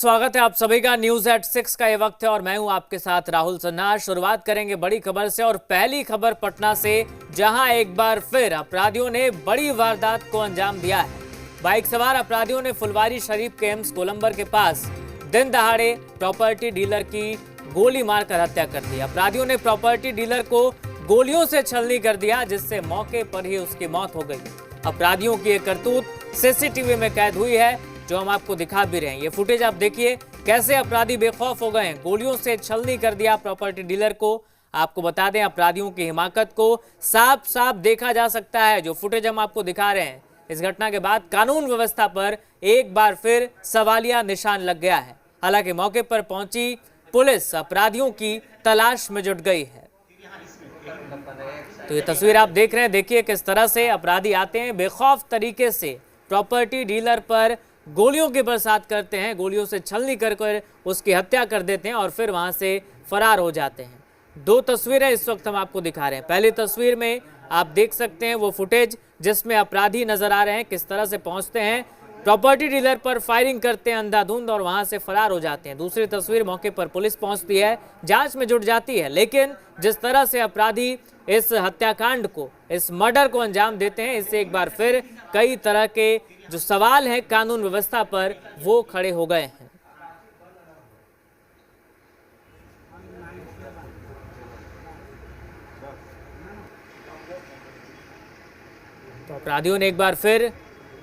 स्वागत है आप सभी का न्यूज एट 6 का ये वक्त है और मैं हूं आपके साथ राहुल सन्ना। शुरुआत करेंगे बड़ी खबर से और पहली खबर पटना से, जहां एक बार फिर अपराधियों ने बड़ी वारदात को अंजाम दिया है। बाइक सवार अपराधियों ने फुलवारी शरीफ के एम्स गोलंबर के पास दिन दहाड़े प्रॉपर्टी डीलर की गोली मारकर हत्या कर दी। अपराधियों ने प्रॉपर्टी डीलर को गोलियों से छलनी कर दिया, जिससे मौके पर ही उसकी मौत हो गई। अपराधियों की एक करतूत सीसीटीवी में कैद हुई है, जो हम आपको दिखा भी रहे हैं। ये फुटेज आप देखिए, कैसे अपराधी बेखौफ हो गए हैं, गोलियों से छलनी कर दिया प्रॉपर्टी डीलर को। आपको बता दें, अपराधियों की हिमाकत को साफ साफ देखा जा सकता है। जो फुटेज हम आपको दिखा रहे हैं, इस घटना के बाद कानून व्यवस्था पर एक बार फिर सवालिया निशान लग गया है। हालांकि मौके पर पहुंची पुलिस अपराधियों की तलाश में जुट गई है। तो ये तस्वीर आप देख रहे हैं, देखिए किस तरह से अपराधी आते हैं, बेखौफ तरीके से प्रॉपर्टी डीलर पर गोलियों की बरसात करते हैं, गोलियों से छलनी कर उसकी हत्या कर देते हैं और फिर वहां से फरार हो जाते हैं। दो तस्वीरें इस वक्त हम आपको दिखा रहे हैं। पहली तस्वीर में आप देख सकते हैं वो फुटेज जिसमें अपराधी नजर आ रहे हैं, किस तरह से पहुंचते हैं, प्रॉपर्टी डीलर पर फायरिंग करते हैं अंधाधुंध और वहां से फरार हो जाते हैं। दूसरी तस्वीर, मौके पर पुलिस पहुंचती है, जांच में जुट जाती है, लेकिन जिस तरह से अपराधी इस हत्याकांड को, इस मर्डर को अंजाम देते हैं, इससे एक बार फिर कई तरह के जो सवाल है कानून व्यवस्था पर, वो खड़े हो गए हैं। तो अपराधियों ने एक बार फिर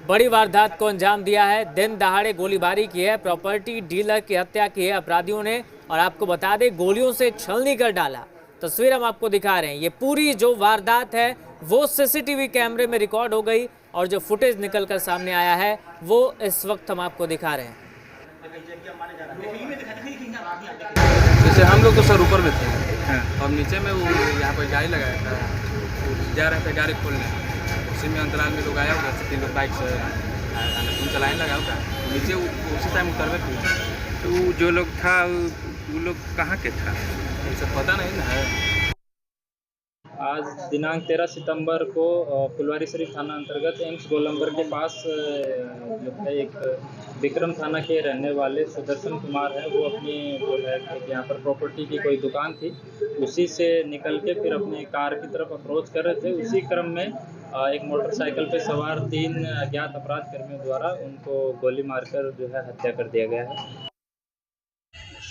बड़ी वारदात को अंजाम दिया है, दिन दहाड़े गोलीबारी की है, प्रॉपर्टी डीलर की हत्या की है अपराधियों ने। और आपको बता दें, गोलियों से छलनी कर डाला। तस्वीर हम आपको दिखा रहे हैं, ये पूरी जो वारदात है वो सीसीटीवी कैमरे में रिकॉर्ड हो गई और जो फुटेज निकलकर सामने आया है वो इस वक्त हम आपको दिखा रहे हैं। जैसे हम लोग तो सर ऊपर में थे और नीचे में वो यहाँ पर गाड़ी लगाया था, जा रहे थे गाड़ी खोलने, उसी में अंतराल में लोग आया होगा, 3 लोग बाइक से चलाने लगा होगा, नीचे उसी टाइम उतरवे थे। तो जो लोग था वो लोग कहाँ के था, ये सब पता नहीं ना। आज दिनांक 13 सितंबर को फुलवारी शरीफ थाना अंतर्गत एम्स गोलंबर के पास जो है एक विक्रम थाना के रहने वाले सुदर्शन कुमार हैं, वो अपनी जो है यहाँ पर प्रॉपर्टी की कोई दुकान थी, उसी से निकल के फिर अपनी कार की तरफ अप्रोच कर रहे थे। उसी क्रम में एक मोटरसाइकिल पे सवार 3 अज्ञात अपराध कर्मियों द्वारा उनको गोली मारकर जो है हत्या कर दिया गया है।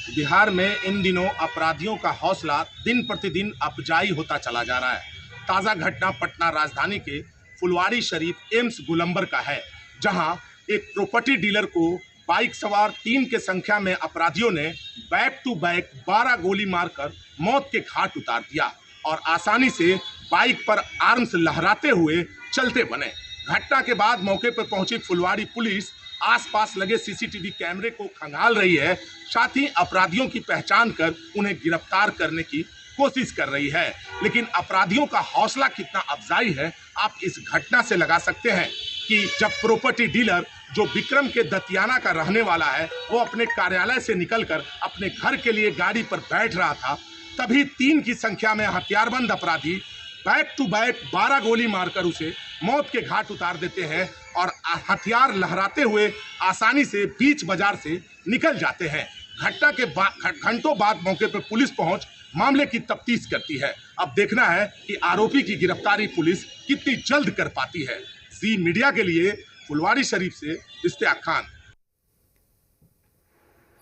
बिहार में इन दिनों अपराधियों का हौसला दिन प्रतिदिन अफजाई होता चला जा रहा है। ताज़ा घटना पटना राजधानी के फुलवारी शरीफ एम्स गोलंबर का है, जहां एक प्रॉपर्टी डीलर को बाइक सवार 3 के संख्या में अपराधियों ने बैक टू बैक 12 गोली मारकर मौत के घाट उतार दिया और आसानी से बाइक पर आर्म्स लहराते हुए चलते बने। घटना के बाद मौके पर पहुंची फुलवारी पुलिस आसपास लगे सीसीटीवी कैमरे को खंगाल रही है, साथ ही अपराधियों की पहचान कर उन्हें गिरफ्तार करने की कोशिश कर रही है। लेकिन अपराधियों का हौसला कितना अफजाई है, आप इस घटना से लगा सकते हैं कि जब प्रॉपर्टी डीलर जो विक्रम के दतियाना का रहने वाला है, वो अपने कार्यालय से निकलकर अपने घर के लिए गाड़ी पर बैठ रहा था, तभी 3 की संख्या में हथियारबंद अपराधी बैक टू बैक 12 गोली मारकर उसे मौत के घाट उतार देते हैं और हथियार लहराते हुए आसानी से बीच बाजार से निकल जाते हैं। घटना के घंटों बाद मौके पर पुलिस पहुंच मामले की तफ्तीश करती है। अब देखना है कि आरोपी की गिरफ्तारी पुलिस कितनी जल्द कर पाती है। जी मीडिया के लिए फुलवारी शरीफ से इश्तियाक खान।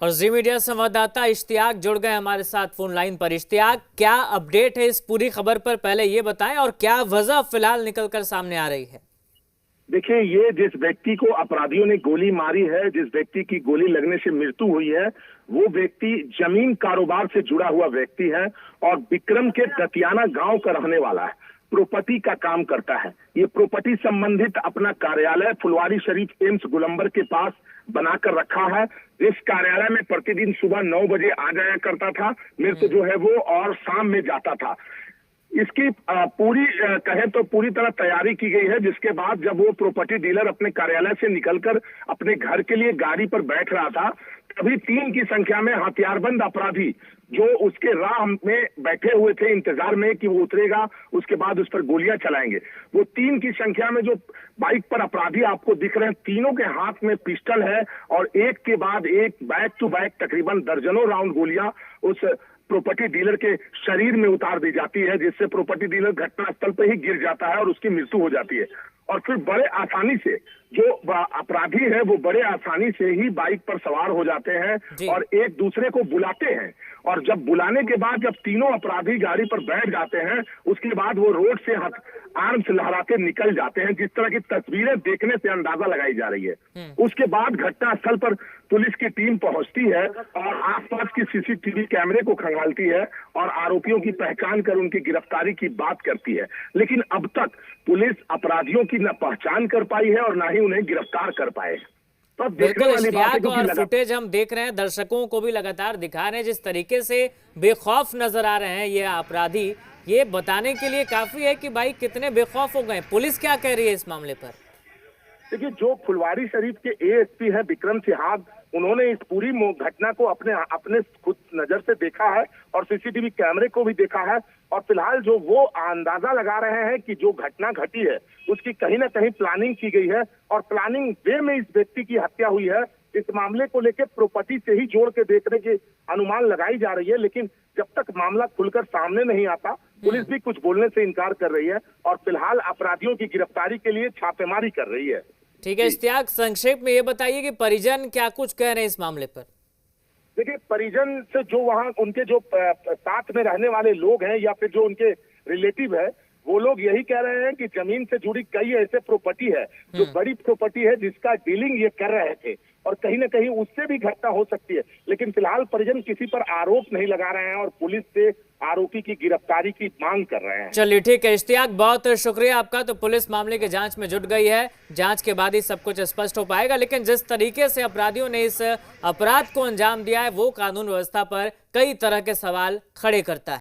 और जी मीडिया संवाददाता इश्तियाक जुड़ गए हमारे साथ फोन लाइन पर। इश्तियाक, क्या अपडेट है इस पूरी खबर पर, पहले ये बताएं, और क्या वजह फिलहाल निकलकर सामने आ रही है? देखिए, ये जिस व्यक्ति को अपराधियों ने गोली मारी है, जिस व्यक्ति की गोली लगने से मृत्यु हुई है, वो व्यक्ति जमीन कारोबार से जुड़ा हुआ व्यक्ति है और विक्रम के दतियाना गांव का रहने वाला है, प्रॉपर्टी का काम करता है। ये प्रॉपर्टी संबंधित अपना कार्यालय फुलवारी शरीफ एम्स गोलंबर के पास बनाकर रखा है, जिस कार्यालय में प्रतिदिन सुबह 9 बजे आ जाया करता था मृत्यु जो है वो, और शाम में जाता था। इसकी पूरी कहे तो पूरी तरह तैयारी की गई है, जिसके बाद जब वो प्रॉपर्टी डीलर अपने कार्यालय से निकलकर अपने घर के लिए गाड़ी पर बैठ रहा था, तभी 3 की संख्या में हथियारबंद अपराधी जो उसके राह में बैठे हुए थे इंतजार में कि वो उतरेगा, उसके बाद उस पर गोलियां चलाएंगे। वो 3 की संख्या में जो बाइक पर अपराधी आपको दिख रहे हैं, तीनों के हाथ में पिस्टल है और एक के बाद एक बैक टू बैक तकरीबन दर्जनों राउंड गोलियां उस प्रॉपर्टी डीलर के शरीर में उतार दी जाती है, जिससे प्रॉपर्टी डीलर घटनास्थल पर ही गिर जाता है और उसकी मृत्यु हो जाती है। और फिर बड़े आसानी से जो अपराधी है वो बड़े आसानी से ही बाइक पर सवार हो जाते हैं और एक दूसरे को बुलाते हैं, और जब बुलाने के बाद जब तीनों अपराधी गाड़ी पर बैठ जाते हैं, उसके बाद वो रोड से आर्म्स लहराते निकल जाते हैं। जिस तरह की तस्वीरें देखने से अंदाजा लगाई जा रही है। उसके बाद घटनास्थल पर पुलिस की टीम पहुंचती है और आसपास की सीसीटीवी कैमरे को खंगालती है और आरोपियों की पहचान कर उनकी गिरफ्तारी की बात करती है। लेकिन अब तक पुलिस अपराधियों की न पहचान कर पाई है और न ही उन्हें गिरफ्तार कर पाए। तो अब देखने बिल्कुल वाली बात है इश्तियाक, और क्योंकि फुटेज हम देख रहे हैं, दर्शकों को भी लगातार दिखा रहे हैं जिस तरीके से बेखौफ नजर आ रहे हैं ये अपराधी। ये बताने के लिए काफी है कि भाई कितने बेखौफ हो गए। पुलिस क्या कह रही है इस मामले पर? देखिए, जो फुलवारी शरीफ के एएसपी है विक्रम सिहाग, उन्होंने इस पूरी घटना को अपने खुद नजर से देखा है और सीसीटीवी कैमरे को भी देखा है, और फिलहाल जो वो अंदाजा लगा रहे हैं कि जो घटना घटी है उसकी कहीं ना कहीं प्लानिंग की गई है और प्लानिंग वे में इस व्यक्ति की हत्या हुई है। इस मामले को लेकर प्रॉपर्टी से ही जोड़ के देखने की अनुमान लगाई जा रही है, लेकिन जब तक मामला खुलकर सामने नहीं आता पुलिस भी कुछ बोलने से इनकार कर रही है और फिलहाल अपराधियों की गिरफ्तारी के लिए छापेमारी कर रही है। ठीक है इश्तियाक, संक्षेप में ये बताइए कि परिजन क्या कुछ कह रहे हैं इस मामले पर? देखिए, परिजन से जो वहाँ उनके जो साथ में रहने वाले लोग हैं या फिर जो उनके रिलेटिव है, वो लोग यही कह रहे हैं कि जमीन से जुड़ी कई ऐसे प्रॉपर्टी है जो बड़ी प्रॉपर्टी है जिसका डीलिंग ये कर रहे थे और कहीं ना कहीं उससे भी घटना हो सकती है। लेकिन फिलहाल परिजन किसी पर आरोप नहीं लगा रहे हैं और पुलिस से आरोपी की गिरफ्तारी की मांग कर रहे हैं। चलिए ठीक है इश्तियाक, बहुत शुक्रिया आपका। तो पुलिस मामले की जांच में जुट गई है, जांच के बाद ही सब कुछ स्पष्ट हो पाएगा। लेकिन जिस तरीके से अपराधियों ने इस अपराध को अंजाम दिया है वो कानून व्यवस्था पर कई तरह के सवाल खड़े करता है।